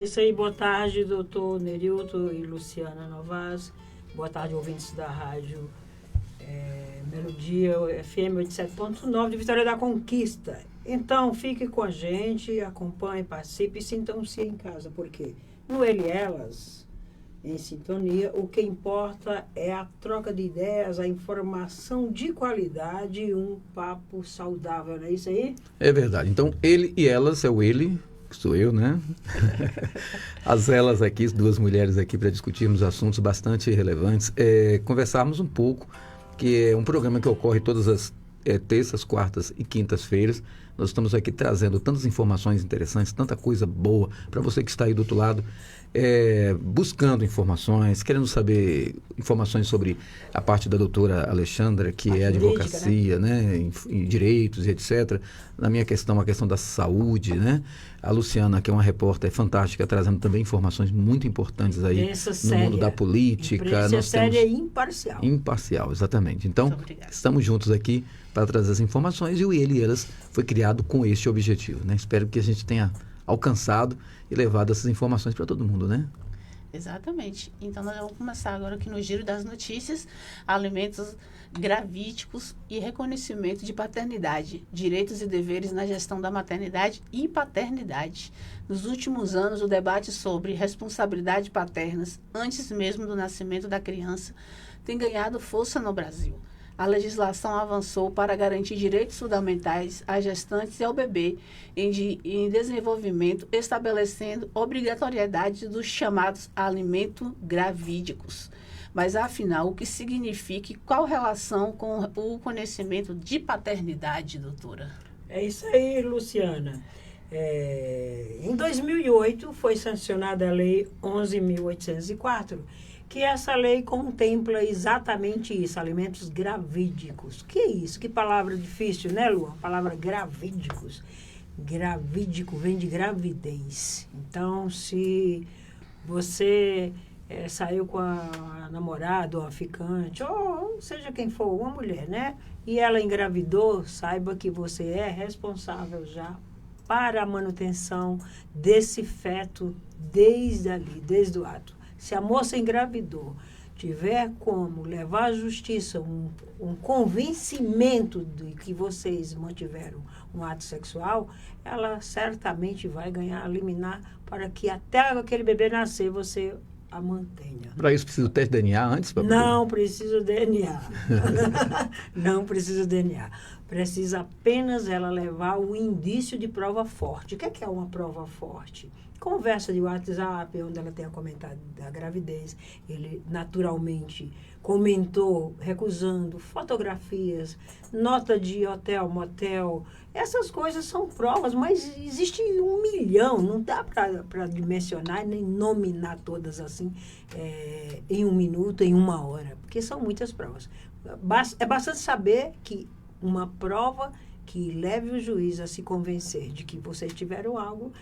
Isso aí, boa tarde, doutor Nerilton e Luciana Novaes. Boa tarde, ouvintes da rádio Melodia FM 87.9 de Vitória da Conquista. Então, fique com a gente, acompanhe, participe e sintam-se em casa, porque no Ele e Elas, em sintonia, o que importa é a troca de ideias, a informação de qualidade e um papo saudável, não é isso aí? É verdade. Então, ele e elas é o ele, que sou eu, né? As elas aqui, duas mulheres aqui para discutirmos assuntos bastante relevantes, conversarmos um pouco, que é um programa que ocorre todas as terças, quartas e quintas-feiras. Nós estamos aqui trazendo tantas informações interessantes, tanta coisa boa para você que está aí do outro lado, buscando informações, querendo saber informações sobre a parte da doutora Alexandra, que é advocacia, né? Em direitos e etc. Na minha questão, a questão da saúde, né? A Luciana, que é uma repórter fantástica, trazendo também informações muito importantes aí no mundo da política. Nós séria e imparcial. Imparcial, exatamente. Então, estamos juntos aqui para trazer as informações e o Ele e Elas foi criado com este objetivo, né? Espero que a gente tenha alcançado e levado essas informações para todo mundo, né? Exatamente. Então, nós vamos começar agora aqui no Giro das Notícias, alimentos gravídicos e reconhecimento de paternidade, direitos e deveres na gestão da maternidade e paternidade. Nos últimos anos, o debate sobre responsabilidade paternas, antes mesmo do nascimento da criança, tem ganhado força no Brasil. A legislação avançou para garantir direitos fundamentais às gestantes e ao bebê em desenvolvimento, estabelecendo obrigatoriedade dos chamados alimentos gravídicos. Mas, afinal, o que significa e qual relação com o conhecimento de paternidade, doutora? É isso aí, Luciana. Em 2008, foi sancionada a Lei 11.804, que essa lei contempla exatamente isso, alimentos gravídicos. Que é isso? Que palavra difícil, né, Lu? A palavra gravídicos. Gravídico vem de gravidez. Então, se você saiu com a namorada ou a ficante, ou seja quem for, uma mulher, né? E ela engravidou, saiba que você é responsável já para a manutenção desse feto desde ali, desde o ato. Se a moça engravidou, tiver como levar à justiça um convencimento de que vocês mantiveram um ato sexual, ela certamente vai ganhar a liminar para que até aquele bebê nascer você a mantenha. Para isso precisa o teste de DNA antes? Não precisa DNA. Não precisa DNA. Precisa apenas ela levar o indício de prova forte. O que é uma prova forte? Conversa de WhatsApp, onde ela tenha comentado da gravidez. Ele naturalmente comentou, recusando, fotografias, nota de hotel, motel. Essas coisas são provas, mas existe 1 milhão. Não dá para dimensionar nem nominar todas assim em 1 minuto, em 1 hora, porque são muitas provas. É bastante saber que uma prova que leve o juiz a se convencer de que vocês tiveram algo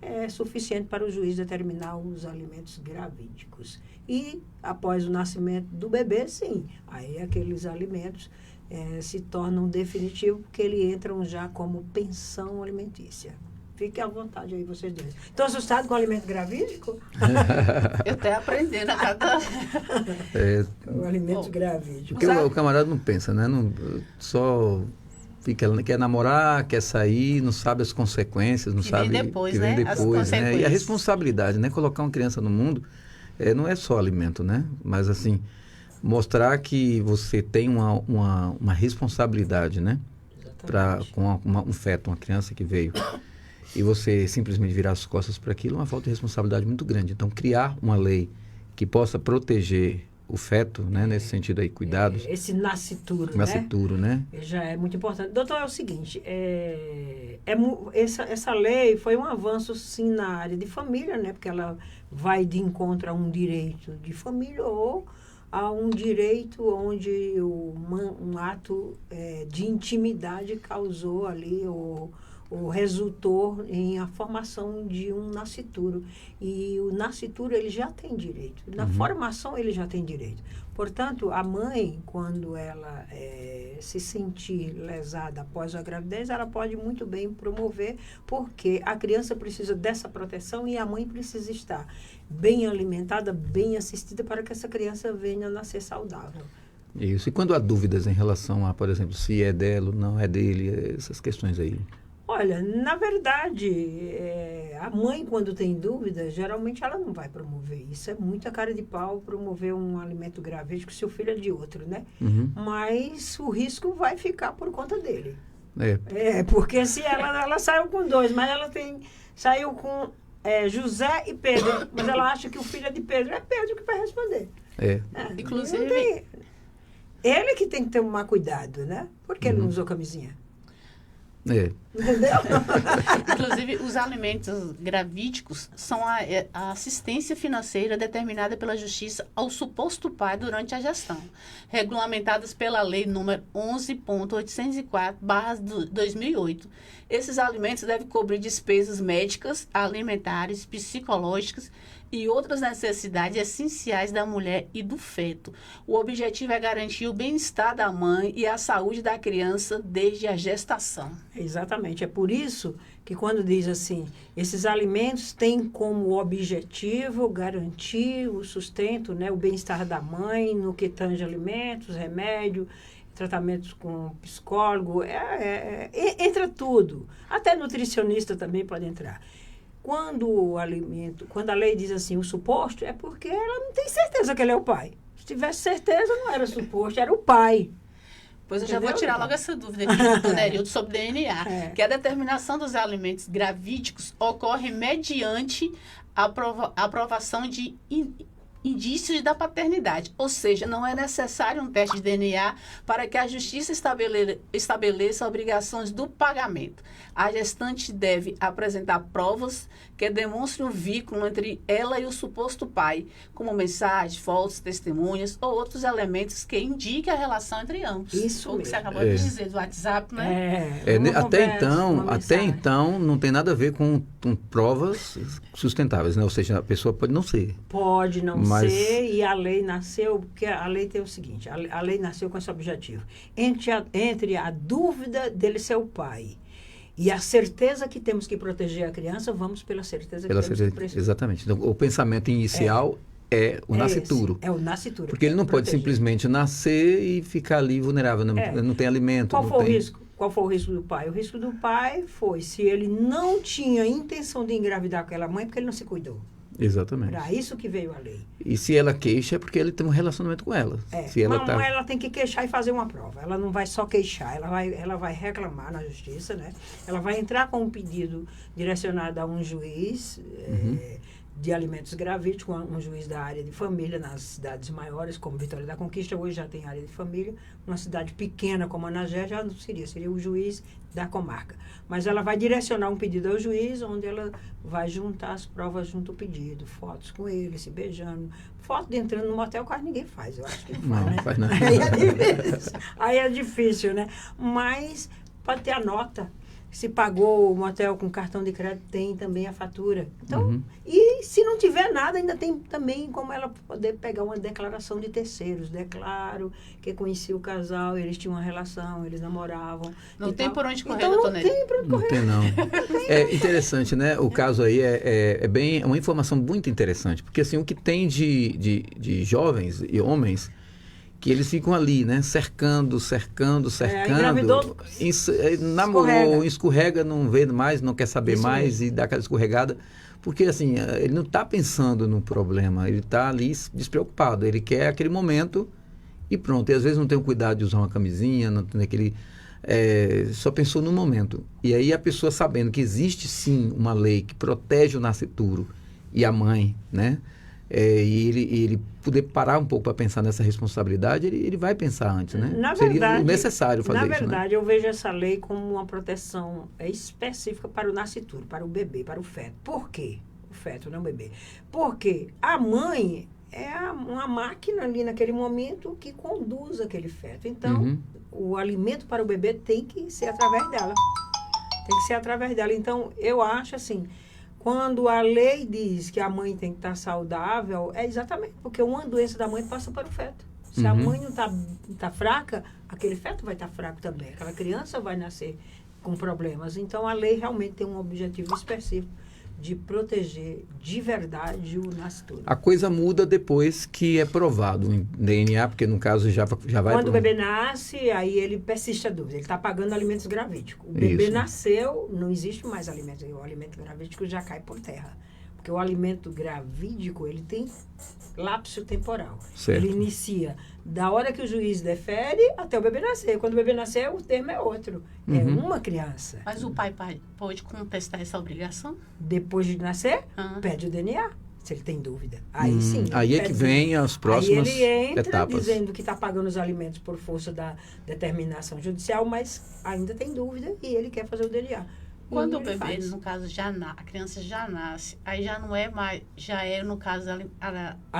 é suficiente para o juiz determinar os alimentos gravídicos. E, após o nascimento do bebê, sim, aí aqueles alimentos se tornam definitivos, porque eles entram já como pensão alimentícia. Fiquem à vontade aí, vocês dois. Estão assustados com o alimento gravídico? Eu estou aprendendo a cada... O alimento gravídico. Porque o camarada não pensa, né? Não, só... quer namorar, quer sair, não sabe as consequências, não sabe depois, que vem né? depois, né? E a responsabilidade, né? Colocar uma criança no mundo não é só alimento, né? Mas assim, mostrar que você tem uma responsabilidade, né? Com um feto, uma criança que veio, e você simplesmente virar as costas para aquilo, é uma falta de responsabilidade muito grande. Então, criar uma lei que possa proteger o feto, né, nesse sentido aí, cuidados. Esse nascituro, né? Já é muito importante. Doutor, é o seguinte, essa lei foi um avanço, sim, na área de família, né, porque ela vai de encontro a um direito de família ou a um direito onde um ato de intimidade causou ali resultou em a formação de um nascituro. E o nascituro, ele já tem direito. Na formação, ele já tem direito. Portanto, a mãe, quando ela se sentir lesada após a gravidez, ela pode muito bem promover, porque a criança precisa dessa proteção e a mãe precisa estar bem alimentada, bem assistida, para que essa criança venha a nascer saudável. Isso. E quando há dúvidas em relação a, por exemplo, se é dela ou não é dele, essas questões aí? Olha, na verdade, a mãe, quando tem dúvida, geralmente ela não vai promover. Isso é muita cara de pau, promover um alimento gravídico se o filho é de outro, né? Mas o risco vai ficar por conta dele. Porque se ela saiu com 2, mas ela saiu com José e Pedro, mas ela acha que o filho é de Pedro, é Pedro que vai responder. Inclusive, ele que tem que tomar cuidado, né? Porque ele não usou camisinha. Entendeu? Inclusive, os alimentos gravídicos são a assistência financeira determinada pela Justiça ao suposto pai durante a gestão, regulamentadas pela Lei número 11.804/2008. Esses alimentos devem cobrir despesas médicas, alimentares, psicológicas e outras necessidades essenciais da mulher e do feto. O objetivo é garantir o bem-estar da mãe e a saúde da criança desde a gestação. Exatamente. É por isso que quando diz assim, esses alimentos têm como objetivo garantir o sustento, né, o bem-estar da mãe no que tange alimentos, remédio, tratamentos com psicólogo, entra tudo. Até nutricionista também pode entrar. Quando a lei diz assim, o suposto, é porque ela não tem certeza que ele é o pai. Se tivesse certeza, não era suposto, era o pai. Pois eu já vou tirar logo essa dúvida aqui do Nerildo sobre DNA, que a determinação dos alimentos gravídicos ocorre mediante a aprovação de indícios da paternidade, ou seja, não é necessário um teste de DNA para que a Justiça estabeleça obrigações do pagamento. A gestante deve apresentar provas que demonstrem o vínculo entre ela e o suposto pai, como mensagens, fotos, testemunhas ou outros elementos que indiquem a relação entre ambos. Isso o que você acabou de dizer do WhatsApp, né? Até então, não tem nada a ver com provas sustentáveis, né? Ou seja, a pessoa pode não ser. Pode não ser, e a lei nasceu, porque a lei tem o seguinte, a lei nasceu com esse objetivo. Entre a dúvida dele ser o pai e a certeza que temos que proteger a criança, vamos pela certeza que temos que proteger. Exatamente. Então, o pensamento inicial é o nascituro. É o nascituro. Porque ele não pode simplesmente nascer e ficar ali vulnerável, não tem alimento. Qual foi o risco? Qual foi o risco do pai? O risco do pai foi se ele não tinha intenção de engravidar aquela mãe, porque ele não se cuidou. Exatamente. Para isso que veio a lei. E se ela queixa, é porque ele tem um relacionamento com ela. Se ela ela tem que queixar e fazer uma prova. Ela não vai só queixar, ela vai reclamar na justiça, né? Ela vai entrar com um pedido direcionado a um juiz de alimentos gravídicos, um juiz da área de família, nas cidades maiores, como Vitória da Conquista, hoje já tem área de família. Uma cidade pequena como Anagé já não seria o juiz da comarca. Mas ela vai direcionar um pedido ao juiz, onde ela vai juntar as provas junto ao pedido, fotos com ele, se beijando. Foto de entrando no motel quase ninguém faz, eu acho que não faz, né? Aí é difícil, né? Mas pode ter a nota. Se pagou o motel com cartão de crédito, tem também a fatura. Então, e se não tiver nada, ainda tem também como ela poder pegar uma declaração de terceiros. Declaro que conheci o casal, eles tinham uma relação, eles namoravam. Não tem por onde correr, então, doutor Nery. Não tem por onde correr. Não tem, não. É interessante, né? O caso aí é uma informação muito interessante. Porque, assim, o que tem de jovens e homens que eles ficam ali, né? Cercando. Engravidou, namorou, escorrega, não vê mais, não quer saber mais e dá aquela escorregada. Porque, assim, ele não está pensando no problema, ele está ali despreocupado. Ele quer aquele momento e pronto. E às vezes não tem o cuidado de usar uma camisinha, não tem aquele... só pensou no momento. E aí a pessoa sabendo que existe, sim, uma lei que protege o nascituro e a mãe, né? E ele poder parar um pouco para pensar nessa responsabilidade, ele vai pensar antes, né? Seria necessário fazer isso, na verdade, eu vejo essa lei como uma proteção específica para o nascituro, para o bebê, para o feto. Por quê? O feto, não o bebê. Porque a mãe é uma máquina ali naquele momento que conduz aquele feto. Então, o alimento para o bebê tem que ser através dela. Tem que ser através dela. Então, eu acho assim, quando a lei diz que a mãe tem que estar saudável, é exatamente porque uma doença da mãe passa para o feto. Se a mãe não tá fraca, aquele feto vai estar fraco também. Aquela criança vai nascer com problemas. Então, a lei realmente tem um objetivo específico de proteger de verdade o nascituro. A coisa muda depois que é provado em DNA, porque no caso já vai... Quando o bebê nasce, aí ele persiste a dúvida. Ele está pagando alimentos gravídicos. O bebê nasceu, não existe mais alimento. O alimento gravídico já cai por terra. Porque o alimento gravídico, ele tem lapso temporal. Certo. Ele inicia da hora que o juiz defere até o bebê nascer. Quando o bebê nascer, o termo é outro. É uma criança. Mas o pai pode contestar essa obrigação? Depois de nascer, pede o DNA, se ele tem dúvida. Aí sim. Aí é que vem as próximas aí ele entra etapas. dizendo que está pagando os alimentos por força da determinação judicial, mas ainda tem dúvida e ele quer fazer o DNA. Quando o bebê, no caso, a criança já nasce, aí já não é mais, já é, no caso,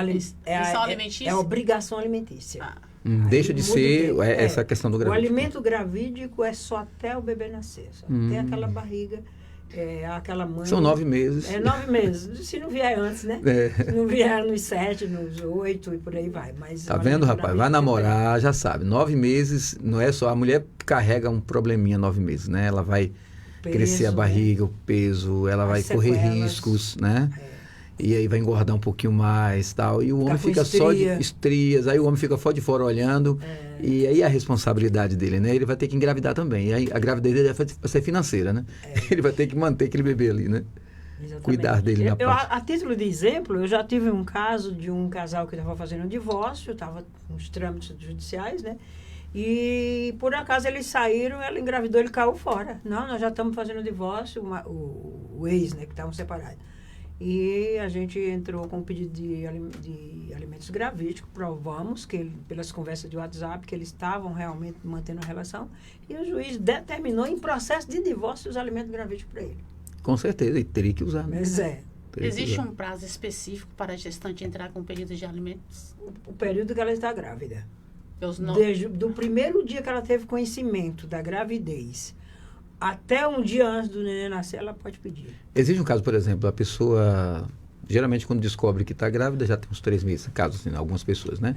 lição alimentícia? É obrigação alimentícia. Deixa de ser essa questão do gravídico. O alimento gravídico é só até o bebê nascer, só até aquela barriga, aquela mãe... São 9 meses. 9 meses, se não vier antes, né? Se não vier nos 7, nos 8 e por aí vai. Mas tá vendo, rapaz? Vai namorar, já sabe. 9 meses, não é só... A mulher carrega um probleminha 9 meses, né? Ela vai... crescer a barriga, o peso, ela vai correr riscos, né? E aí vai engordar um pouquinho mais, tal. E o homem fica só de estrias, aí o homem fica só de fora olhando. E aí a responsabilidade dele, né? Ele vai ter que engravidar também. E aí a gravidez dele vai ser financeira, né? Ele vai ter que manter aquele bebê ali, né? Exatamente. Cuidar dele na parte. A título de exemplo, eu já tive um caso de um casal que estava fazendo um divórcio, estava nos trâmites judiciais, né? E por acaso eles saíram, ela engravidou, ele caiu fora. Não, nós já estamos fazendo divórcio, o ex, né, que estavam separados. E a gente entrou com um pedido de alimentos gravídicos, provamos que pelas conversas de WhatsApp que eles estavam realmente mantendo a relação, e o juiz determinou em processo de divórcio os alimentos gravídicos para ele. Com certeza, ele teria que usar, né? Mas Existe um prazo específico para a gestante entrar com o pedido de alimentos? O período que ela está grávida. Desde do primeiro dia que ela teve conhecimento da gravidez até um dia antes do neném nascer, ela pode pedir. Existe um caso, por exemplo, a pessoa, geralmente quando descobre que está grávida, já tem uns 3 meses, caso assim, algumas pessoas, né?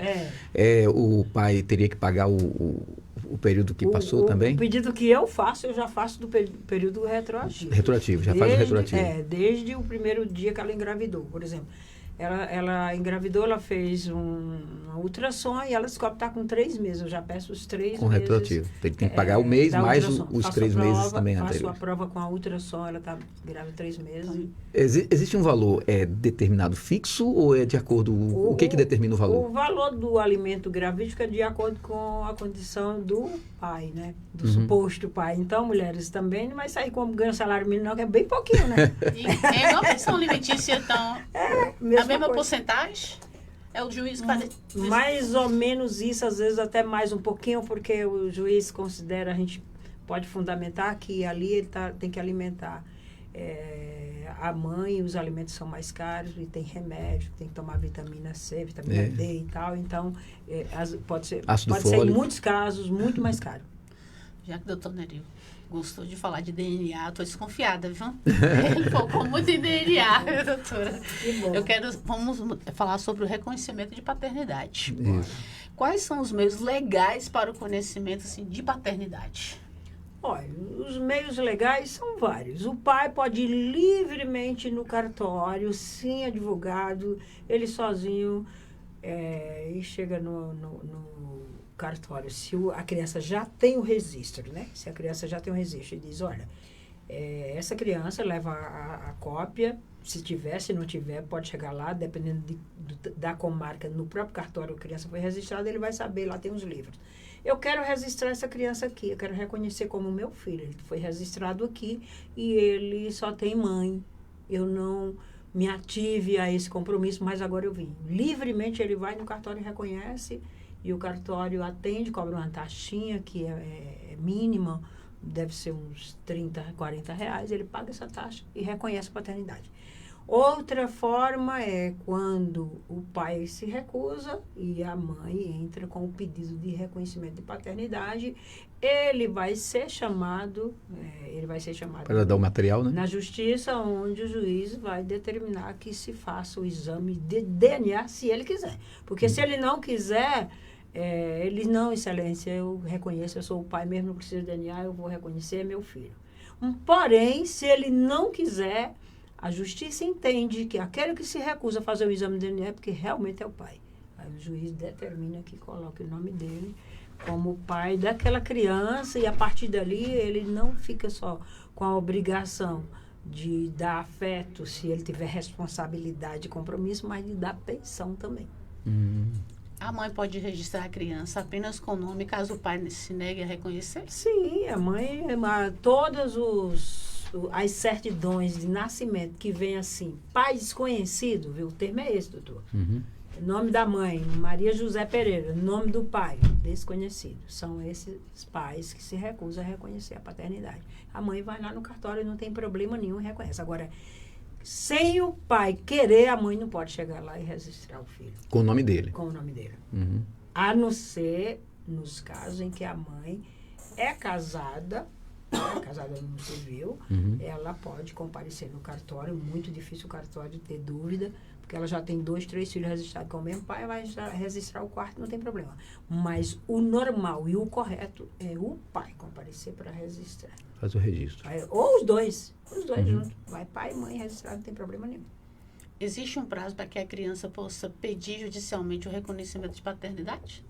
O pai teria que pagar o período que passou também? O pedido que eu faço, eu já faço do período retroativo. Retroativo, já faz o retroativo. Desde o primeiro dia que ela engravidou, por exemplo. Ela engravidou, ela fez um ultrassom e ela descobre que está com 3 meses. Eu já peço os 3 meses. Com retroativo. Tem que pagar o mês mais os 3 meses também anteriores. Faço a prova com a ultrassom, ela está grávida 3 meses. Existe um valor determinado fixo ou é de acordo... O que determina o valor? O valor do alimento gravídico é de acordo com a condição do pai, né? Do suposto pai. Então, mulheres também não vai sair como ganha salário mínimo, não, que é bem pouquinho, né? E é uma pensão alimentícia, então... A mesma porcentagem? É o juiz para... Mais ou menos isso, às vezes até mais um pouquinho, porque o juiz considera, a gente pode fundamentar que ali ele tem que alimentar a mãe, os alimentos são mais caros e tem remédio, tem que tomar vitamina C, vitamina D e tal, então pode ser em muitos casos muito mais caro. Já que o doutor Neril gostou de falar de DNA, estou desconfiada, viu? Ele focou muito em DNA, doutora. Vamos falar sobre o reconhecimento de paternidade. Isso. Quais são os meios legais para o conhecimento assim, de paternidade? Olha, os meios legais são vários. O pai pode ir livremente no cartório, sem advogado, ele sozinho, e chega no cartório, se a criança já tem o registro, né? Se a criança já tem o registro e diz, olha, essa criança leva a cópia, se tiver, se não tiver, pode chegar lá, dependendo da comarca, no próprio cartório a criança foi registrada, ele vai saber, lá tem os livros. Eu quero registrar essa criança aqui, eu quero reconhecer como meu filho, ele foi registrado aqui e ele só tem mãe, eu não me ative a esse compromisso, mas agora eu vim. Livremente ele vai no cartório e reconhece, e o cartório atende, cobra uma taxinha que é mínima, deve ser uns 30, 40 reais, ele paga essa taxa e reconhece a paternidade. Outra forma é quando o pai se recusa e a mãe entra com o pedido de reconhecimento de paternidade. Ele vai ser chamado Para dar o material, né? na justiça, onde o juiz vai determinar que se faça o exame de DNA, se ele quiser. Porque se ele não quiser, ele não, excelência, eu reconheço, eu sou o pai mesmo, não preciso de DNA, eu vou reconhecer, é meu filho. Porém, se ele não quiser, a justiça entende que aquele que se recusa a fazer o exame de DNA é porque realmente é o pai. Aí o juiz determina que coloque o nome dele como pai daquela criança e a partir dali ele não fica só com a obrigação de dar afeto, se ele tiver responsabilidade e compromisso, mas de dar pensão também. A mãe pode registrar a criança apenas com o nome, caso o pai se negue a reconhecer? Sim, a mãe, todas as certidões de nascimento que vem assim, pai desconhecido, viu? O termo é esse, doutor. Nome da mãe, Maria José Pereira. Nome do pai, desconhecido. São esses pais que se recusam a reconhecer a paternidade. A mãe vai lá no cartório e não tem problema nenhum, reconhece. Agora, sem o pai querer, a mãe não pode chegar lá e registrar o filho. Com o nome dele. Com o nome dele. A não ser nos casos em que a mãe é casada no civil, ela pode comparecer no cartório. Muito difícil o cartório ter dúvida, porque ela já tem 2, 3 filhos registrados com o mesmo pai, vai registrar o quarto, não tem problema. Mas o normal e o correto é o pai comparecer para registrar. Faz o registro. Ou os dois juntos. Vai pai e mãe registrar, não tem problema nenhum. Existe um prazo para que a criança possa pedir judicialmente o reconhecimento de paternidade?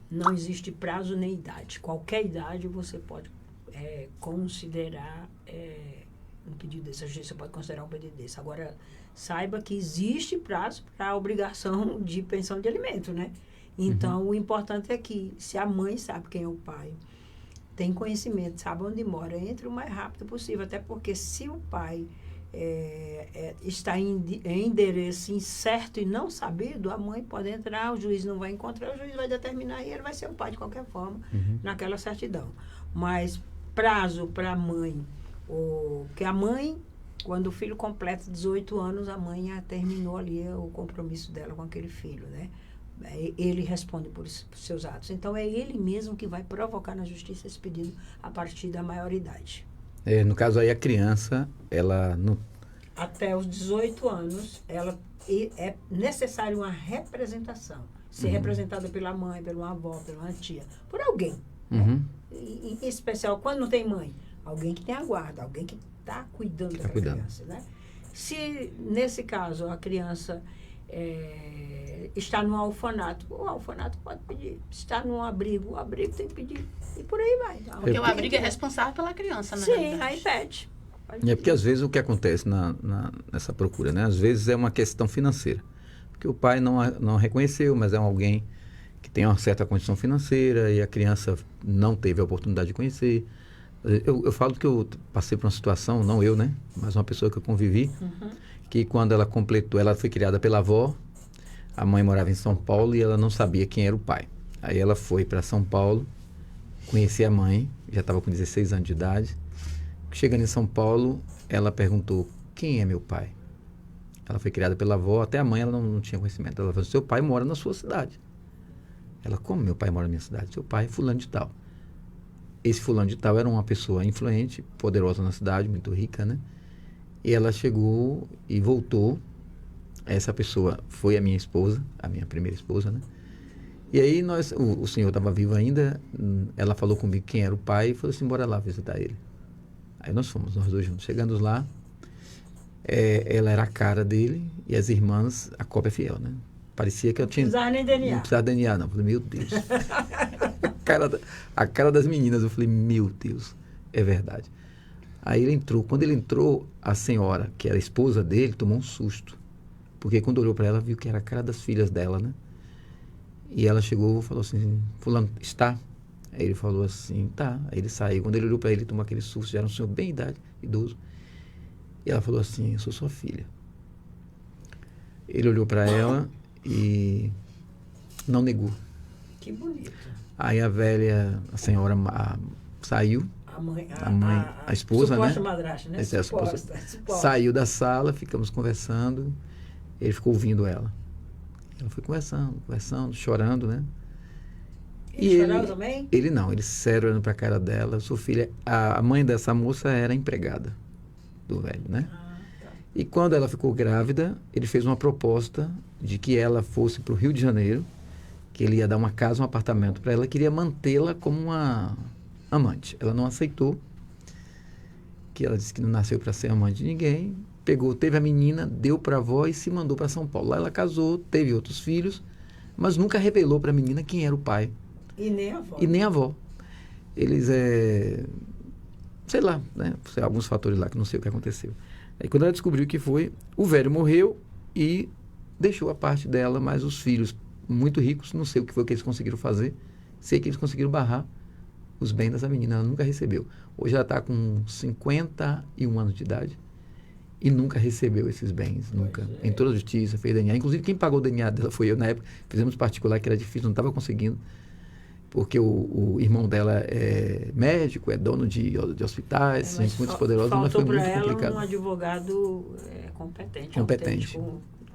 Não existe prazo nem idade. Qualquer idade você pode considerar um pedido desse. A justiça pode considerar um pedido desse. Agora, saiba que existe prazo para a obrigação de pensão de alimento, né? Então, o importante é que, se a mãe sabe quem é o pai, tem conhecimento, sabe onde mora, entre o mais rápido possível. Até porque, se o pai está em endereço incerto e não sabido, a mãe pode entrar, o juiz não vai encontrar, o juiz vai determinar e ele vai ser o pai de qualquer forma naquela certidão. Mas prazo para a mãe, que a mãe, quando o filho completa 18 anos, a mãe terminou ali o compromisso dela com aquele filho, né? Ele responde por seus atos. Então, é ele mesmo que vai provocar na justiça esse pedido a partir da maioridade. No caso aí, a criança, ela não... Até os 18 anos, é necessário uma representação. Ser representada pela mãe, pela avó, pela tia, por alguém. Em especial, quando não tem mãe, alguém que tem a guarda, alguém que está cuidando da criança, né? Se, nesse caso, a criança está no orfanato, o orfanato pode pedir. Está num abrigo, o abrigo tem que pedir. E por aí vai. Porque o abrigo é responsável pela criança, né? Sim, aí pede. porque às vezes o que acontece nessa procura, né? Às vezes é uma questão financeira. Porque o pai não reconheceu, mas é alguém que tem uma certa condição financeira e a criança não teve a oportunidade de conhecer. Eu falo que eu passei por uma situação, não eu, né? Mas uma pessoa que eu convivi, que quando ela completou, ela foi criada pela avó, a mãe morava em São Paulo e ela não sabia quem era o pai. Aí ela foi para São Paulo, conhecer a mãe, já estava com 16 anos de idade. Chegando em São Paulo, ela perguntou, quem é meu pai? Ela foi criada pela avó, até a mãe ela não tinha conhecimento. Ela falou, seu pai mora na sua cidade. Ela, como meu pai mora na minha cidade? Seu pai é fulano de tal. Esse fulano de tal era uma pessoa influente, poderosa na cidade, muito rica, né? E ela chegou e voltou. Essa pessoa foi a minha esposa, a minha primeira esposa, né? E aí o senhor estava vivo ainda, ela falou comigo quem era o pai e falou assim, bora lá visitar ele. Aí nós fomos, nós dois juntos. Chegando lá, ela era a cara dele e as irmãs, a cópia fiel, né? Parecia que eu tinha... Não precisava nem DNA. Não precisava DNA, não. Eu falei, meu Deus. a cara das meninas, eu falei, meu Deus, é verdade. Aí ele entrou. Quando ele entrou, a senhora, que era a esposa dele, tomou um susto. Porque quando olhou para ela, viu que era a cara das filhas dela, né? E ela chegou e falou assim, fulano, está? Aí ele falou assim, tá. Aí ele saiu. Quando ele olhou para ele, tomou aquele susto. Já era um senhor bem idoso. E ela falou assim, eu sou sua filha. Ele olhou para ela e não negou. Que bonito. Aí a velha, a senhora saiu. a esposa, suposta né? madrasta, né? Essa é a Suposta. Saiu da sala, ficamos conversando, ele ficou ouvindo ela. Ela foi conversando, chorando, né? Ele chorava também? Ele não, ele sério olhando para a cara dela. Sua filha, a mãe dessa moça era empregada do velho, né? Tá. E quando ela ficou grávida, ele fez uma proposta de que ela fosse para o Rio de Janeiro, que ele ia dar uma casa, um apartamento para ela, queria mantê-la como uma amante. Ela não aceitou, que ela disse que não nasceu para ser amante de ninguém. Teve a menina, deu para a avó e se mandou para São Paulo. Lá ela casou, teve outros filhos, mas nunca revelou para a menina quem era o pai. E nem a avó. E nem a avó. Eles, sei lá, né? Alguns fatores lá que não sei o que aconteceu. Aí quando ela descobriu que foi, o velho morreu e deixou a parte dela, mas os filhos muito ricos, não sei o que foi que eles conseguiram fazer, sei que eles conseguiram barrar os bens dessa menina, ela nunca recebeu. Hoje ela está com 51 anos de idade e nunca recebeu esses bens, nunca. Entrou na justiça, fez DNA. Inclusive, quem pagou o DNA dela foi eu, na época. Fizemos particular, que era difícil, não estava conseguindo, porque o irmão dela é médico, é dono de hospitais, gente muito poderosa, mas foi muito complicado. Faltou para ela um advogado competente.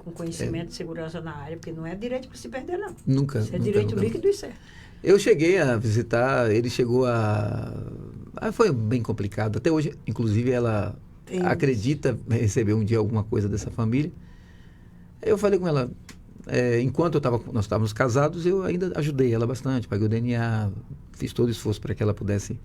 Com conhecimento de segurança na área, porque não é direito para se perder, não. Nunca. Isso é direito líquido e certo. Eu cheguei a visitar, ele chegou foi bem complicado. Até hoje, inclusive, ela acredita receber um dia alguma coisa dessa família. Eu falei com ela, enquanto nós estávamos casados, eu ainda ajudei ela bastante, paguei o DNA, fiz todo o esforço para que ela pudesse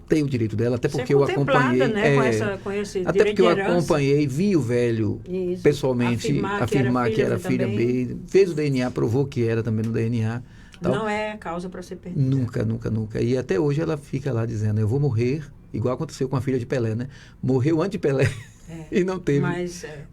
ter o direito dela, até porque eu acompanhei, né, com esse até porque eu acompanhei, vi o velho pessoalmente afirmar que era filha B, fez o DNA, provou que era também no DNA. Tal. Não é causa para ser perdida. Nunca. E até hoje ela fica lá dizendo, eu vou morrer, igual aconteceu com a filha de Pelé, né? Morreu antes de Pelé e não teve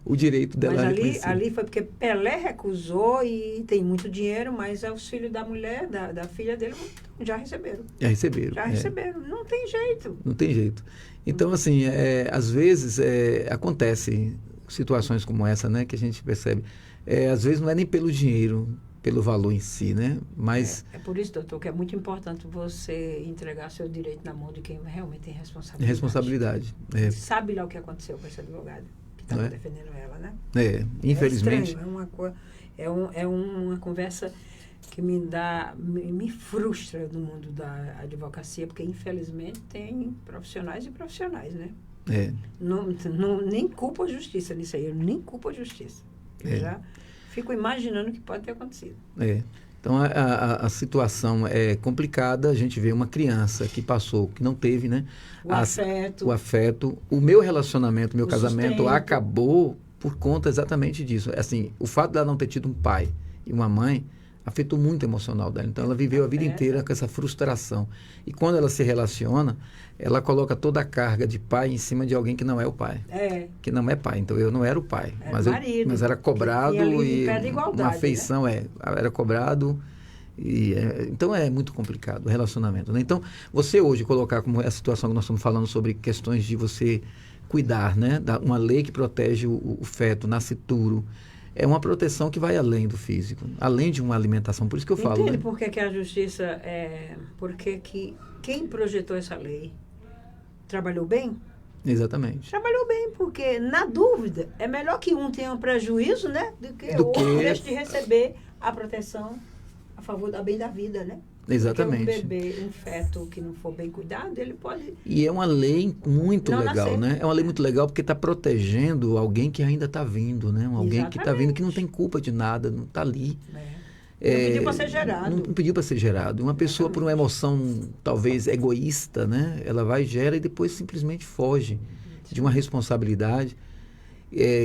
o direito dela. Mas ali foi porque Pelé recusou e tem muito dinheiro, mas os filhos da mulher, da filha dele, já receberam. Já receberam. Não tem jeito. Não tem jeito. Então, assim, às vezes acontecem situações como essa, né? Que a gente percebe. Às vezes não é nem pelo dinheiro, pelo valor em si, né? Mas é por isso, doutor, que é muito importante você entregar seu direito na mão de quem realmente tem responsabilidade. Sabe lá o que aconteceu com esse advogado que estava defendendo ela, né? Infelizmente. É uma conversa que me frustra no mundo da advocacia, porque infelizmente tem profissionais e profissionais, né? Nem culpo a justiça nisso aí, eu nem culpo a justiça. Eu já fico imaginando o que pode ter acontecido. Então, a situação é complicada. A gente vê uma criança que passou, que não teve, né? O afeto. O meu relacionamento, meu casamento acabou por conta exatamente disso. Assim, o fato dela não ter tido um pai e uma mãe afetou muito o emocional dela. Então, ela viveu a vida inteira com essa frustração. E quando ela se relaciona, ela coloca toda a carga de pai em cima de alguém que não é o pai. Que não é pai. Então, eu não era o pai. Mas era cobrado e uma afeição, era cobrado. Então, é muito complicado o relacionamento, né? Então, você hoje colocar como a situação que nós estamos falando sobre questões de você cuidar, né? Uma lei que protege o feto, nascituro, é uma proteção que vai além do físico, além de uma alimentação. Por isso que eu falo. Entende por que a justiça, porque quem projetou essa lei trabalhou bem? Exatamente. Trabalhou bem, porque, na dúvida, é melhor que um tenha um prejuízo, né? Do que o outro deixe de receber a proteção a favor do bem da vida, né? Exatamente. Porque um bebê, um feto que não for bem cuidado, ele pode... E é uma lei muito legal, né? É uma lei muito legal porque está protegendo alguém que ainda está vindo, né? Alguém que está vindo que não tem culpa de nada, não está ali. Não pediu para ser gerado. Não pediu para ser gerado. Uma pessoa, por uma emoção talvez egoísta, né? Ela vai, gera e depois simplesmente foge de uma responsabilidade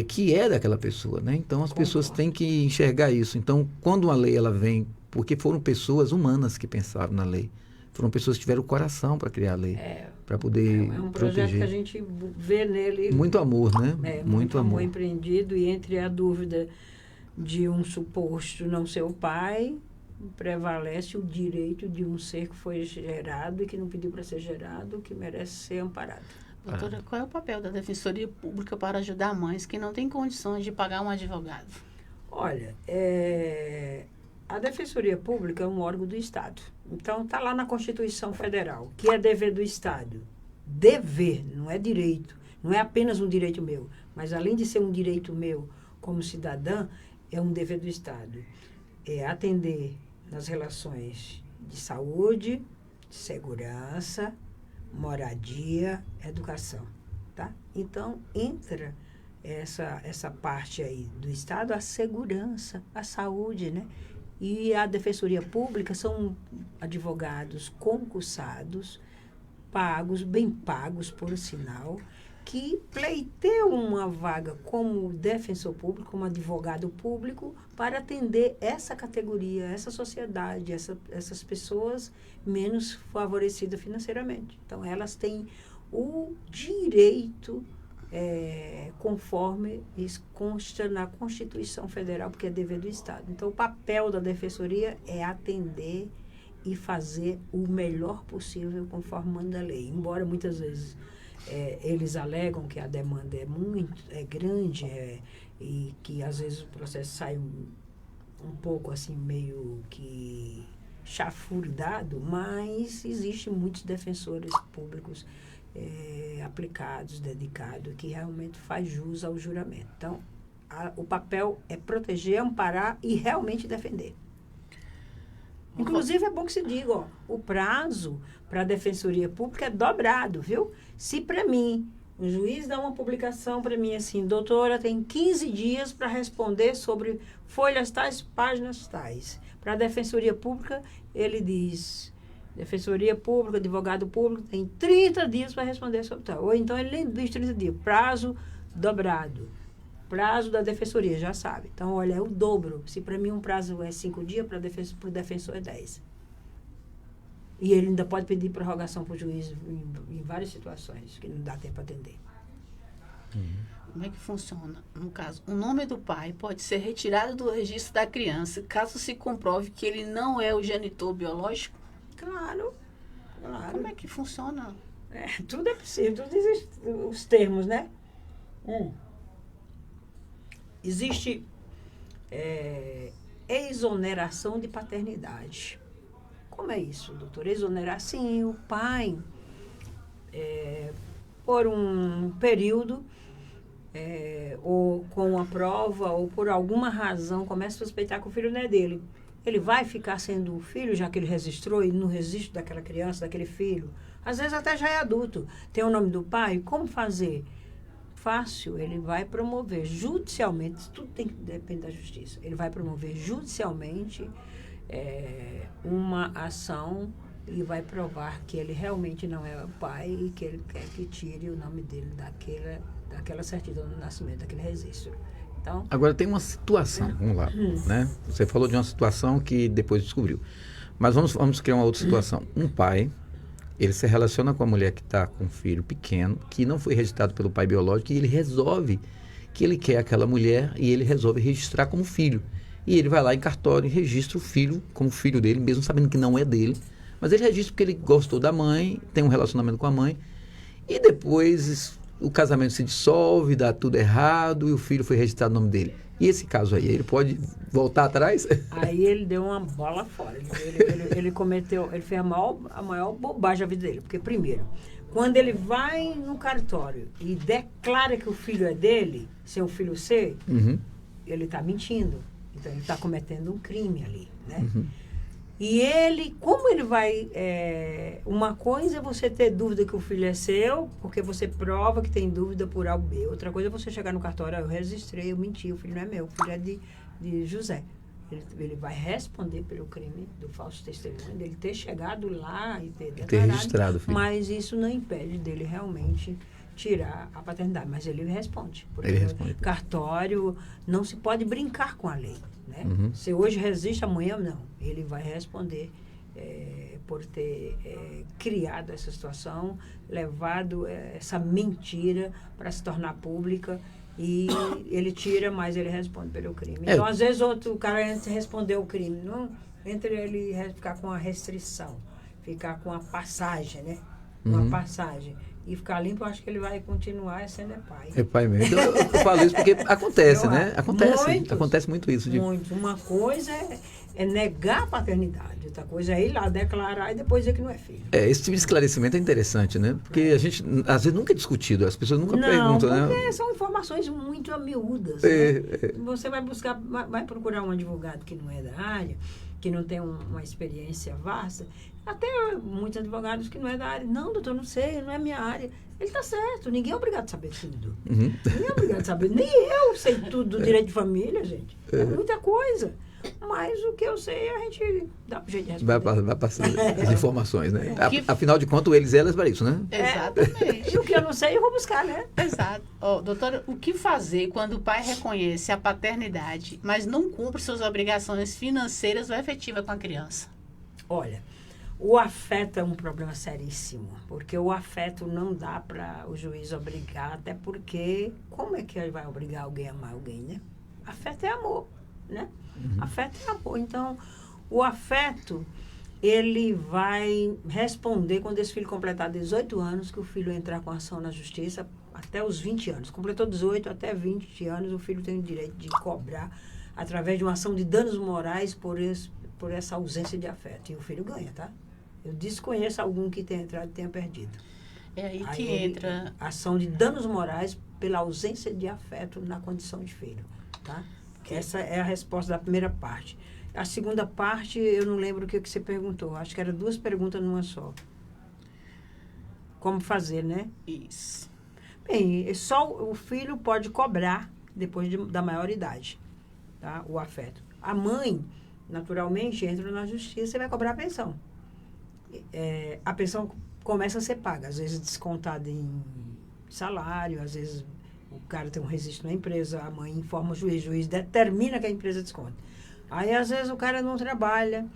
que é daquela pessoa, né? Então, as pessoas têm que enxergar isso. Então, quando uma lei ela vem, porque foram pessoas humanas que pensaram na lei, foram pessoas que tiveram o coração para criar a lei, para poder proteger. É um projeto que a gente vê nele... Muito amor, né? Muito amor empreendido, e entre a dúvida de um suposto não ser o pai, prevalece o direito de um ser que foi gerado e que não pediu para ser gerado, que merece ser amparado. Doutora, qual é o papel da Defensoria Pública para ajudar mães que não têm condições de pagar um advogado? Olha, A Defensoria Pública é um órgão do Estado. Então, está lá na Constituição Federal, que é dever do Estado. Dever, não é direito. Não é apenas um direito meu, mas além de ser um direito meu como cidadã, é um dever do Estado. É atender nas relações de saúde, de segurança, moradia, educação. Tá? Então, entra essa parte aí do Estado, a segurança, a saúde, né? E a Defensoria Pública são advogados concursados, pagos, bem pagos, por sinal, que pleiteiam uma vaga como defensor público, como advogado público, para atender essa categoria, essa sociedade, essas pessoas menos favorecidas financeiramente. Então, elas têm o direito, conforme isso consta na Constituição Federal, porque é dever do Estado. Então, o papel da Defensoria é atender e fazer o melhor possível conforme manda a lei. Embora muitas vezes eles alegam que a demanda é grande e que às vezes o processo sai um pouco assim, meio que chafurdado, mas existem muitos defensores públicos aplicados, dedicados, que realmente faz jus ao juramento. Então, o papel é proteger, amparar e realmente defender. Inclusive, é bom que se diga, ó, o prazo para a Defensoria Pública é dobrado, viu? Se para mim, o juiz dá uma publicação para mim assim, doutora, tem 15 dias para responder sobre folhas tais, páginas tais. Para a Defensoria Pública, ele diz, Defensoria Pública, advogado público, tem 30 dias para responder sobre tal. Ou então ele nem diz 30 dias, prazo dobrado. Prazo da Defensoria, já sabe. Então, olha, é o dobro. Se para mim um prazo é 5 dias, para o defensor é 10. E ele ainda pode pedir prorrogação para o juiz em várias situações, que não dá tempo para atender. Como é que funciona? No caso, o nome do pai pode ser retirado do registro da criança, caso se comprove que ele não é o genitor biológico? Claro. Como é que funciona? Tudo é possível, tudo existe, os termos, né? Existe exoneração de paternidade. Como é isso, doutor? Exonerar, sim, o pai, por um período, ou com a prova, ou por alguma razão, começa a suspeitar que o filho não é dele. Ele vai ficar sendo o filho, já que ele registrou, e no registro daquela criança, daquele filho. Às vezes até já é adulto. Tem o nome do pai, como fazer? Fácil, ele vai promover judicialmente, tudo depende da justiça, ele vai promover judicialmente uma ação e vai provar que ele realmente não é o pai e que ele quer que tire o nome dele daquela certidão de nascimento, daquele registro. Então, agora tem uma situação, vamos lá, né? Você falou de uma situação que depois descobriu, mas vamos criar uma outra situação. Um pai, ele se relaciona com a mulher que está com um filho pequeno, que não foi registrado pelo pai biológico, e ele resolve que ele quer aquela mulher e ele resolve registrar como filho. E ele vai lá em cartório e registra o filho como filho dele, mesmo sabendo que não é dele. Mas ele registra porque ele gostou da mãe, tem um relacionamento com a mãe, e depois o casamento se dissolve, dá tudo errado, e o filho foi registrado no nome dele. E esse caso aí, ele pode voltar atrás? Aí ele deu uma bola fora. Ele cometeu, ele fez a maior bobagem da vida dele. Porque, primeiro, quando ele vai no cartório e declara que o filho é dele, sem o filho ser, ele está mentindo. Então, ele está cometendo um crime ali, né? E ele, como ele vai... uma coisa é você ter dúvida que o filho é seu, porque você prova que tem dúvida por A ou B. Outra coisa é você chegar no cartório, eu registrei, eu menti, o filho não é meu, o filho é de José. Ele vai responder pelo crime do falso testemunho, dele ter chegado lá e ter declarado, registrado o filho. Mas isso não impede dele realmente tirar a paternidade. Mas ele responde. Porque ele responde. O cartório não se pode brincar com a lei. Né? Se hoje resiste, amanhã não. Ele vai responder por ter criado essa situação, levado essa mentira para se tornar pública, e ele tira, mas ele responde pelo crime. Então, às vezes, o cara antes de responder o crime, não, entre ele ficar com a restrição, ficar com a passagem, né? Uma passagem. E ficar limpo, eu acho que ele vai continuar sendo pai. É pai mesmo. Então, eu falo isso porque acontece, né? Acontece muito isso. Muito. Uma coisa é negar a paternidade. Outra coisa é ir lá declarar e depois dizer que não é filho. Esse tipo de esclarecimento é interessante, né? Porque a gente, às vezes, nunca é discutido, as pessoas nunca Não, perguntam, né? porque são informações muito amiúdas. É, Né? Você vai procurar um advogado que não é da área, que não tem uma experiência vasta, até muitos advogados que não é da área. Não, doutor, não sei, não é minha área. Ele está certo, ninguém é obrigado a saber tudo. Uhum. Ninguém é obrigado a saber. Nem eu sei tudo do direito de família, gente. É muita coisa. Mas o que eu sei, a gente dá pro jeito de responder. Vai passando as informações, né? Que- Afinal de contas, eles e elas para isso, né? Exatamente. E o que eu não sei, eu vou buscar, né? Exato. Doutora, o que fazer quando o pai reconhece a paternidade, mas não cumpre suas obrigações financeiras ou efetivas com a criança? Olha, o afeto é um problema seríssimo, porque o afeto não dá para o juiz obrigar, até porque como é que ele vai obrigar alguém a amar alguém, né? Afeto é amor, né? Afeto é amor. Então, o afeto, ele vai responder quando esse filho completar 18 anos, que o filho entrar com ação na justiça até os 20 anos. Completou 18 até 20 anos, o filho tem o direito de cobrar através de uma ação de danos morais por essa ausência de afeto. E o filho ganha, tá? Eu desconheço algum que tenha entrado e tenha perdido. É aí Aí que ele- entra. ação de danos morais pela ausência de afeto na condição de filho, tá? Essa é a resposta da primeira parte. A segunda parte, eu não lembro o que você perguntou. Acho que eram 2 perguntas numa só. Como fazer, né? Isso. Bem, só o filho pode cobrar depois da maioridade, tá? O afeto. A mãe, naturalmente, entra na justiça e vai cobrar a pensão. A pensão começa a ser paga, às vezes descontada em salário, às vezes o cara tem um registro na empresa, a mãe informa o juiz determina que a empresa desconta. Aí, às vezes, o cara não trabalha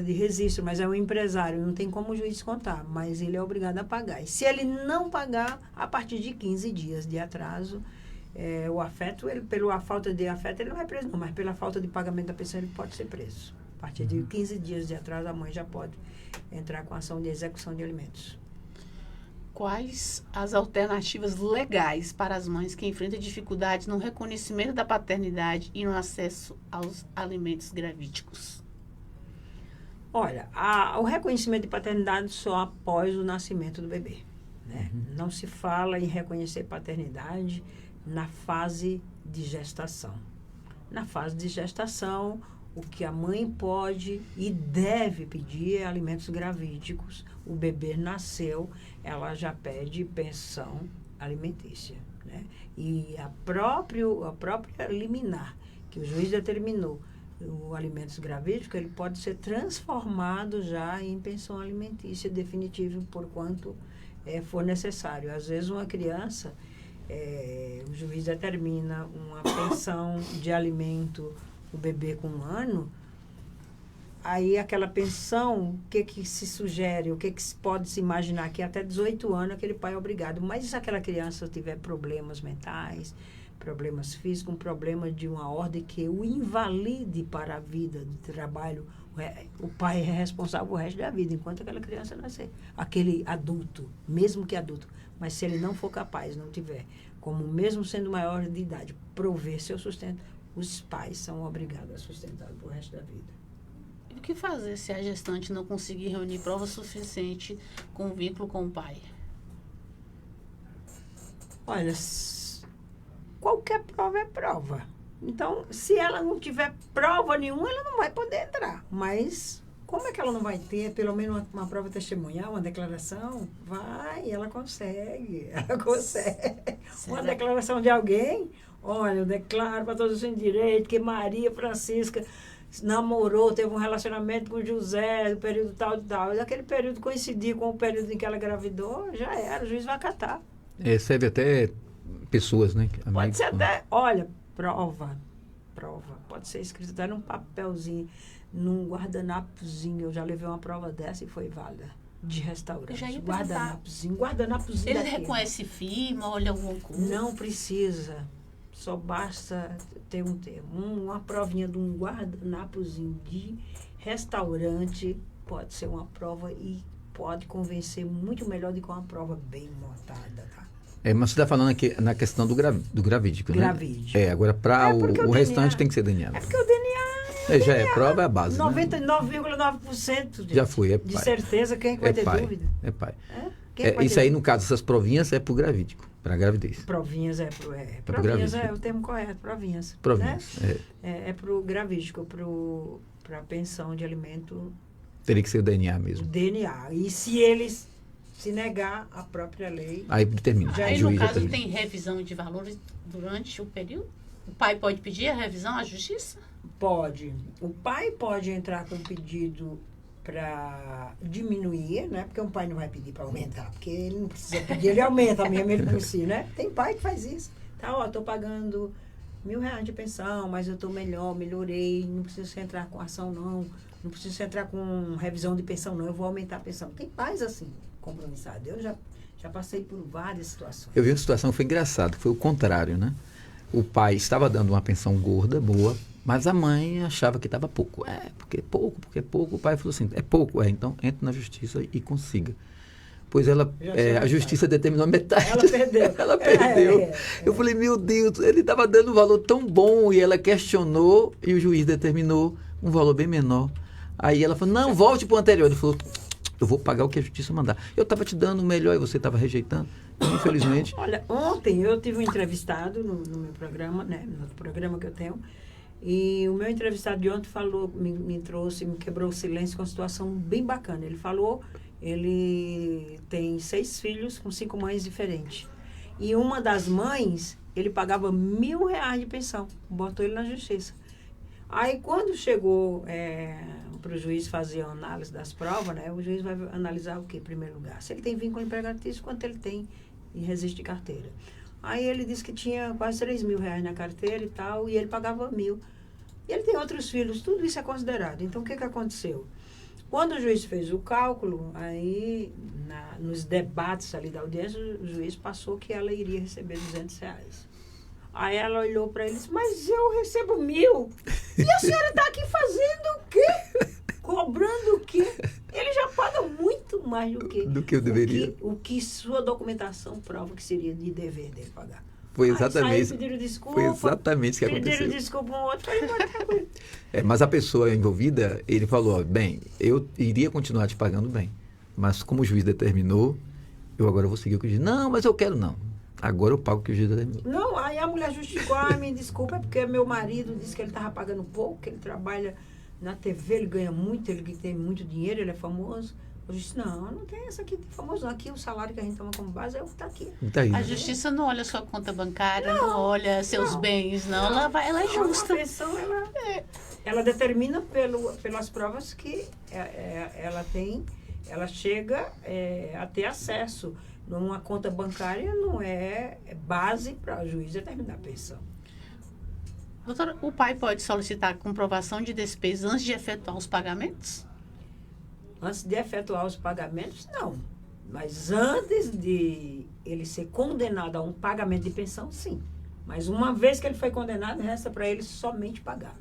de registro, mas é um empresário, não tem como o juiz descontar, mas ele é obrigado a pagar. E se ele não pagar, a partir de 15 dias de atraso, o afeto, pela falta de afeto, ele não é preso, não, mas pela falta de pagamento da pensão, ele pode ser preso. A partir de 15 dias de atraso, a mãe já pode entrar com ação de execução de alimentos. Quais as alternativas legais para as mães que enfrentam dificuldades no reconhecimento da paternidade e no acesso aos alimentos gravídicos? Olha, o reconhecimento de paternidade só após o nascimento do bebê, né? Não se fala em reconhecer paternidade na fase de gestação. Na fase de gestação, o que a mãe pode e deve pedir é alimentos gravídicos. O bebê nasceu, ela já pede pensão alimentícia, né? E a própria liminar, que o juiz determinou, o alimentos gravídicos, ele pode ser transformado já em pensão alimentícia definitiva por quanto for necessário. Às vezes uma criança, o juiz determina uma pensão de alimento, o bebê com 1 ano, aí aquela pensão, o que se sugere, o que se pode se imaginar, que até 18 anos aquele pai é obrigado. Mas se aquela criança tiver problemas mentais, problemas físicos, um problema de uma ordem que o invalide para a vida de trabalho, o pai é responsável o resto da vida, enquanto aquela criança nascer. Aquele adulto, mesmo que adulto, mas se ele não for capaz, não tiver, como mesmo sendo maior de idade, prover seu sustento, os pais são obrigados a sustentar o resto da vida. E o que fazer se a gestante não conseguir reunir prova suficiente com o vínculo com o pai? Olha, qualquer prova é prova. Então, se ela não tiver prova nenhuma, ela não vai poder entrar. Mas, como é que ela não vai ter pelo menos uma prova testemunhal, uma declaração? Vai, ela consegue. Ela consegue. Uma declaração de alguém. Olha, eu declaro para todos os seus direitos que Maria Francisca namorou, teve um relacionamento com José, no período tal e tal. E aquele período coincidir com o período em que ela engravidou, já era, o juiz vai acatar. Serve até pessoas, né? Pode ser até, olha, prova. Pode ser escrito até num papelzinho, num guardanapozinho. Eu já levei uma prova dessa e foi válida. De restaurante. Eu já ia Guardanapozinho Ele daquele. reconhece firma, olha alguma coisa? Não precisa. Só basta ter um termo. Uma provinha de um guardanapozinho de restaurante pode ser uma prova e pode convencer muito melhor do que uma prova bem montada, tá? Mas você está falando aqui na questão do gravídico, né? Gravídico. Agora para o porque o restante DNA tem que ser DNA. É porque o DNA Já é prova, é a base. 99,9% Já foi, é pai. de certeza, quem vai ter pai, dúvida? É pai. Quem vai Isso ter aí, dúvida? no caso, essas provinhas é pro gravídico, para gravidez. Provinhas pro provinhas gravídico. é o termo correto, provinhas. Provinhas, Né? É para o gravídico, para a pensão de alimento, Teria que ser o DNA o mesmo. DNA. E se eles se negar a própria lei, Aí determina. Já o Aí, no juiz caso, determina. tem revisão de valores durante o período? O pai pode pedir a revisão à justiça? pode. O pai pode entrar com pedido para diminuir, né? Porque um pai não vai pedir para aumentar, porque ele não precisa pedir, ele aumenta mesmo ele por si, né? Tem pai que faz isso. Tá, ó, tô pagando R$1.000 de pensão, mas eu tô melhorei, não preciso entrar com ação, não. Não preciso entrar com revisão de pensão, não. Eu vou aumentar a pensão. Tem pais assim, compromissados. Eu já passei por várias situações. Eu vi uma situação que foi engraçada, foi o contrário, né? O pai estava dando uma pensão gorda, boa, mas a mãe achava que estava pouco. Porque é pouco. O pai falou assim, é pouco, então entre na justiça e consiga. Pois a justiça determinou metade. Ela perdeu. Ela perdeu. Eu falei, meu Deus, ele estava dando um valor tão bom e ela questionou e o juiz determinou um valor bem menor. Aí ela falou, não, volte para o anterior. Ele falou, eu vou pagar o que a justiça mandar. Eu estava te dando o melhor e você estava rejeitando. Infelizmente. Olha, ontem eu tive um entrevistado no meu programa, né? No programa que eu tenho. E o meu entrevistado de ontem falou, me trouxe, me quebrou o silêncio com uma situação bem bacana. Ele falou, ele tem 6 filhos com 5 mães diferentes. E uma das mães, ele pagava R$1.000 de pensão. Botou ele na justiça. Aí, quando chegou para o juiz fazer a análise das provas, né? O juiz vai analisar o quê, em primeiro lugar? Se ele tem vínculo empregatício, quanto ele tem em registro de carteira. Aí ele disse que tinha quase R$3.000 na carteira e tal, e ele pagava 1.000. E ele tem outros filhos, tudo isso é considerado. Então, o que aconteceu? Quando o juiz fez o cálculo, aí, nos debates ali da audiência, o juiz passou que ela iria receber R$200. Aí ela olhou para ele e disse, mas eu recebo 1.000. E a senhora está aqui fazendo o quê? Cobrando o quê? Ele já paga muito mais do que eu deveria. O que sua documentação prova que seria de dever dele pagar. Foi exatamente, pediram desculpa. foi exatamente o que aconteceu. Pediram desculpa um outro, foi embora tranquilo. Mas a pessoa envolvida, ele falou, ó, bem, eu iria continuar te pagando bem, mas como o juiz determinou, eu agora vou seguir o que o juiz. Não, mas eu quero não. Agora eu pago o que o juiz determinou. Não, aí a mulher justificou, me desculpa, é porque meu marido disse que ele estava pagando pouco, que ele trabalha na TV, ele ganha muito, ele tem muito dinheiro, ele é famoso. Eu disse, não tem essa aqui de famoso, não. Aqui o salário que a gente toma como base é o que está aqui. Tá aí. A justiça não olha sua conta bancária, não olha seus bens, não. Ela é justa. A pensão, ela determina pelas provas que ela tem, ela chega a ter acesso. Numa conta bancária não é base para o juiz determinar a pensão. Doutora, o pai pode solicitar comprovação de despesas antes de efetuar os pagamentos? Antes de efetuar os pagamentos, não. Mas antes de ele ser condenado a um pagamento de pensão, sim. Mas uma vez que ele foi condenado, resta para ele somente pagar.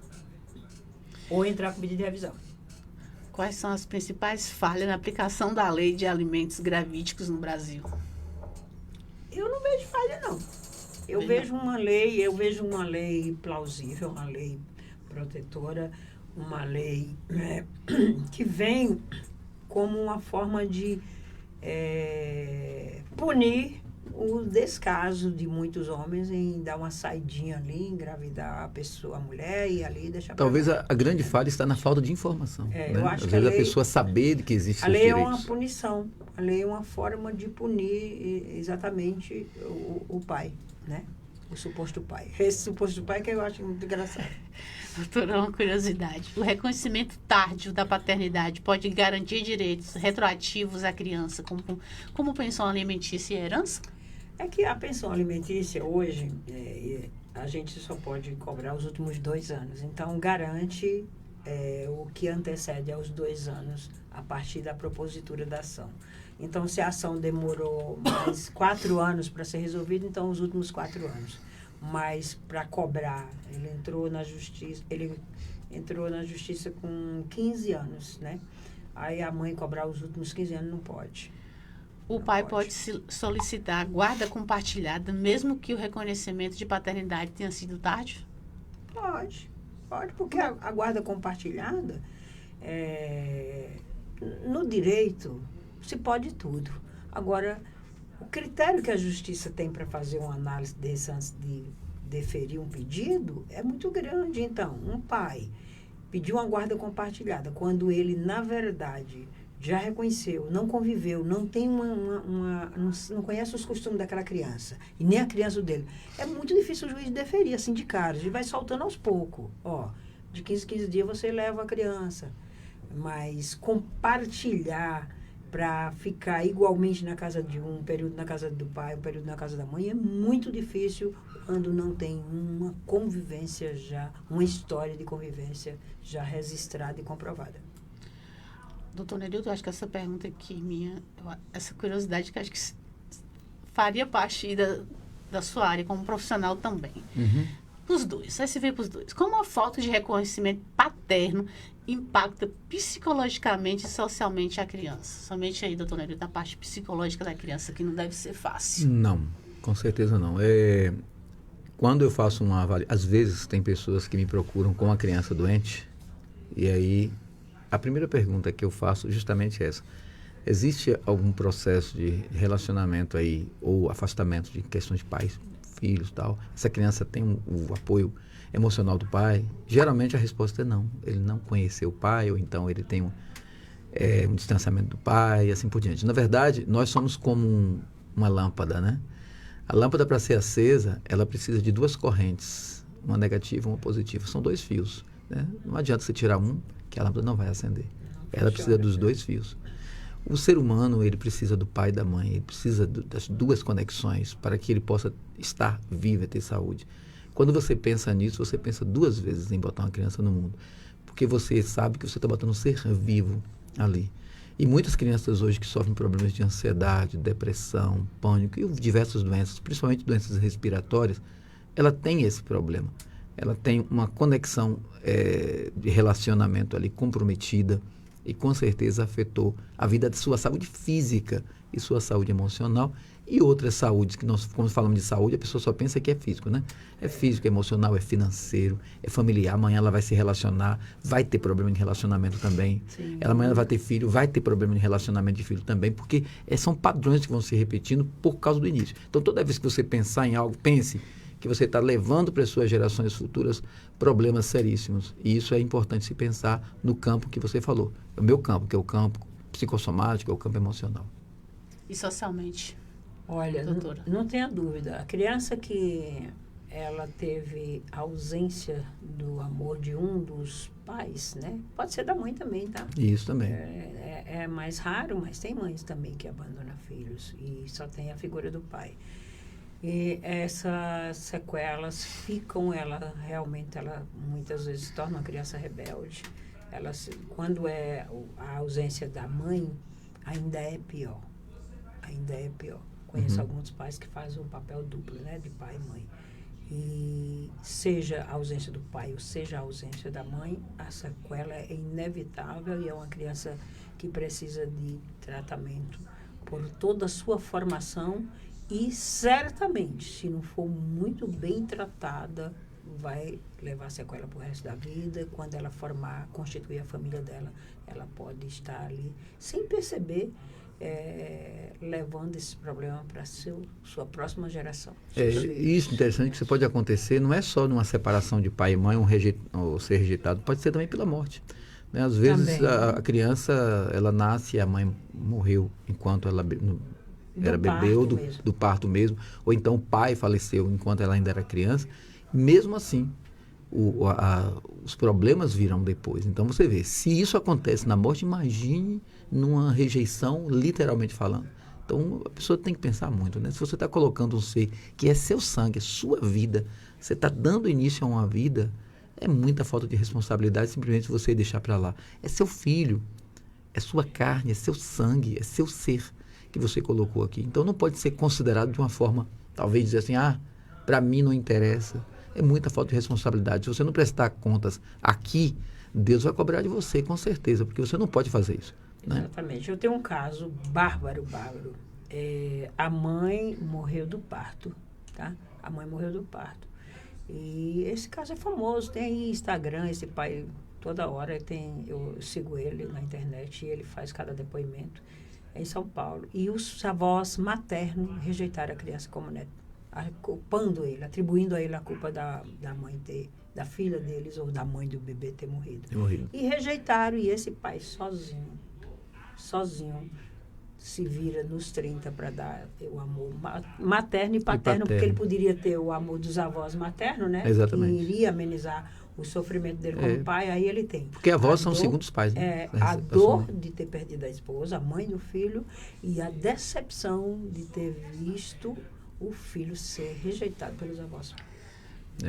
Ou entrar com pedido de revisão. Quais são as principais falhas na aplicação da lei de alimentos gravídicos no Brasil? Eu não vejo falha, não. Eu vejo uma lei plausível, uma lei protetora, uma lei que vem como uma forma de punir o descaso de muitos homens em dar uma saidinha ali, engravidar a mulher e ali deixar. Talvez a grande falha está na falta de informação. Eu acho Às que vezes a pessoa saber que existe a seus lei direitos. é uma punição. A lei é uma forma de punir exatamente o pai, né? O suposto pai. Esse suposto pai que eu acho muito engraçado. Doutora, uma curiosidade. O reconhecimento tardio da paternidade pode garantir direitos retroativos à criança, como pensão alimentícia e herança? É que a pensão alimentícia hoje, a gente só pode cobrar os últimos 2 anos. Então, garante o que antecede aos 2 anos a partir da propositura da ação. Então, se a ação demorou mais 4 anos para ser resolvida, então os últimos 4 anos. Mas para cobrar, ele entrou na justiça com 15 anos, né? Aí a mãe cobrar os últimos 15 anos não pode. O pai pode solicitar guarda compartilhada, mesmo que o reconhecimento de paternidade tenha sido tardio? Pode. Pode, porque a guarda compartilhada, no direito, se pode tudo. Agora, o critério que a justiça tem para fazer uma análise desse antes de deferir um pedido é muito grande. Então, um pai pediu uma guarda compartilhada quando ele, na verdade, já reconheceu, não conviveu, não tem não conhece os costumes daquela criança, e nem a criança dele. É muito difícil o juiz deferir, assim, de cara. Ele vai soltando aos poucos. Ó, de 15 em 15 dias você leva a criança. Mas compartilhar para ficar igualmente na casa de um período na casa do pai, um período na casa da mãe, é muito difícil quando não tem uma convivência já, uma história de convivência já registrada e comprovada. Doutor Nerildo, eu acho que essa pergunta aqui minha, essa curiosidade que acho que faria parte da sua área como profissional também. Os dois, aí se vê para os dois. Como a falta de reconhecimento paterno impacta psicologicamente e socialmente a criança? Somente aí, doutor Nerildo, na parte psicológica da criança, que não deve ser fácil. Não, com certeza não. Quando eu faço uma avaliação, às vezes tem pessoas que me procuram com uma criança doente, e aí a primeira pergunta que eu faço justamente é essa. Existe algum processo de relacionamento aí, ou afastamento de questões de pais, filhos e tal? Essa criança tem o apoio emocional do pai? Geralmente a resposta é não. Ele não conheceu o pai, ou então ele tem um distanciamento do pai, e assim por diante. Na verdade, nós somos como uma lâmpada, né? A lâmpada, para ser acesa, ela precisa de duas correntes, uma negativa e uma positiva. São dois fios, né? Não adianta você tirar um, que a lâmpada não vai acender. Ela precisa dos dois fios. O ser humano, ele precisa do pai e da mãe, ele precisa das duas conexões para que ele possa estar vivo e ter saúde. Quando você pensa nisso, você pensa duas vezes em botar uma criança no mundo, porque você sabe que você está botando um ser vivo ali. E muitas crianças hoje que sofrem problemas de ansiedade, depressão, pânico e diversas doenças, principalmente doenças respiratórias, ela tem esse problema. Ela tem uma conexão de relacionamento ali comprometida e com certeza afetou a vida de sua saúde física e sua saúde emocional e outras saúdes, que nós, quando falamos de saúde, a pessoa só pensa que é físico, né? É físico, é emocional, é financeiro, é familiar. Amanhã ela vai se relacionar, vai ter problema de relacionamento também. Sim. Ela amanhã vai ter filho, vai ter problema de relacionamento de filho também, porque são padrões que vão se repetindo por causa do início. Então, toda vez que você pensar em algo, pense que você está levando para as suas gerações futuras problemas seríssimos. E isso é importante se pensar no campo que você falou. O meu campo, que é o campo psicossomático, é o campo emocional. E socialmente? Olha, não tenha dúvida. A criança que ela teve ausência do amor de um dos pais, né? Pode ser da mãe também, tá? Isso também. É mais raro, mas tem mães também que abandonam filhos e só tem a figura do pai. E essas sequelas ficam, ela muitas vezes se torna uma criança rebelde. Quando é a ausência da mãe, ainda é pior. Ainda é pior. Conheço alguns pais que fazem um papel duplo, né, de pai e mãe. E seja a ausência do pai ou seja a ausência da mãe, a sequela é inevitável e é uma criança que precisa de tratamento por toda a sua formação e certamente, se não for muito bem tratada, vai levar sequela para o resto da vida. Quando ela constituir a família dela, ela pode estar ali sem perceber, levando esse problema para sua próxima geração. Isso interessante que isso pode acontecer, não é só numa separação de pai e mãe ou ser rejeitado, pode ser também pela morte. Né? Às vezes a criança, ela nasce e a mãe morreu enquanto ela era bebê, ou do parto mesmo, ou então o pai faleceu enquanto ela ainda era criança. Mesmo assim, os problemas virão depois. Então você vê, se isso acontece na morte, imagine numa rejeição, literalmente falando. Então a pessoa tem que pensar muito, né? Se você está colocando um ser que é seu sangue, é sua vida, você está dando início a uma vida, é muita falta de responsabilidade simplesmente você deixar para lá. É seu filho, é sua carne, é seu sangue, é seu ser que você colocou aqui. Então não pode ser considerado de uma forma, talvez dizer assim, para mim não interessa. É muita falta de responsabilidade. Se você não prestar contas aqui, Deus vai cobrar de você, com certeza, porque você não pode fazer isso. Né? Exatamente. Eu tenho um caso bárbaro. A mãe morreu do parto, tá? A mãe morreu do parto. E esse caso é famoso, tem aí Instagram, esse pai toda hora eu sigo ele na internet e ele faz cada depoimento. É em São Paulo. E os avós maternos rejeitaram a criança como neto, culpando ele, atribuindo a ele a culpa da mãe da filha deles ou da mãe do bebê ter morrido. E rejeitaram, e esse pai sozinho, se vira nos 30 para dar o amor materno e paterno, porque ele poderia ter o amor dos avós maternos, né? Exatamente. Que iria amenizar o sofrimento dele como pai, aí ele tem. Porque avós são segundos pais, né? A dor de ter perdido a esposa, a mãe do filho, e a decepção de ter visto o filho ser rejeitado pelos avós.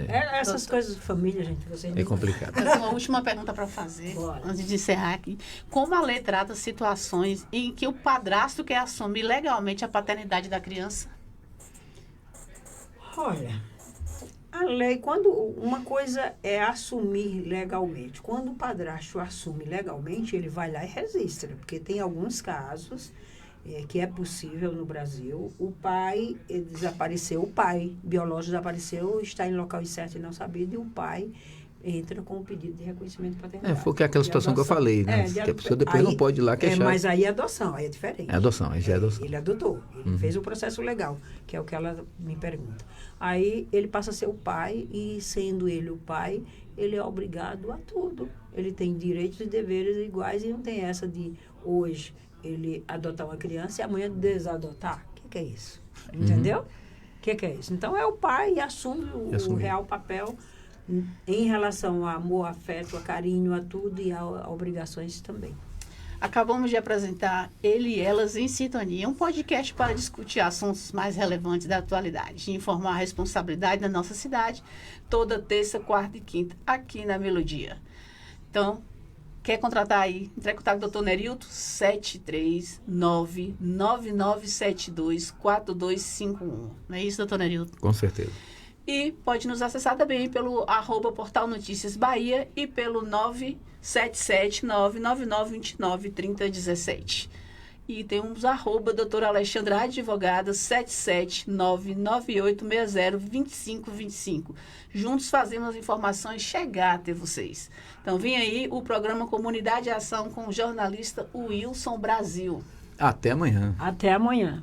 Essas coisas de família, gente, vocês é complicado. Eu tenho uma última pergunta para fazer, Bora. antes de encerrar aqui. Como a lei trata situações em que o padrasto quer assumir legalmente a paternidade da criança? Olha, a lei, quando uma coisa é assumir legalmente, quando o padrasto assume legalmente, ele vai lá e registra, porque tem alguns casos que é possível no Brasil, o pai desapareceu, o pai biológico desapareceu, está em local incerto e não sabido, e o pai entra com o pedido de reconhecimento de paternidade. Foi aquela situação que eu falei, né? Que a pessoa depois não pode ir lá queixar. Mas aí é adoção, aí é diferente. É adoção, aí já é adoção. Ele adotou, ele fez o processo legal, que é o que ela me pergunta. Aí ele passa a ser o pai, e sendo ele o pai, ele é obrigado a tudo. Ele tem direitos e deveres iguais, e não tem essa de hoje ele adotar uma criança e amanhã desadotar. O que é isso? Entendeu? O que é isso? Então é o pai e assume o real papel em relação a amor, afeto, a carinho, a tudo, e a obrigações também. Acabamos de apresentar Ele e Elas em Sintonia, um podcast para discutir assuntos mais relevantes da atualidade e informar a responsabilidade da nossa cidade, toda terça, quarta e quinta, aqui na Melodia. Então, quer contratar aí? Entre em contato com o Dr. Nerilton, 739-9972-4251. Não é isso, doutor Nerilton? Com certeza. E pode nos acessar também pelo @Portal Notícias Bahia e pelo 977-99929-3017. E temos doutora Alexandra Advogada, 77998602525. Juntos fazemos as informações chegar até vocês. Então, vem aí o programa Comunidade e Ação com o jornalista Wilson Brasil. Até amanhã. Até amanhã.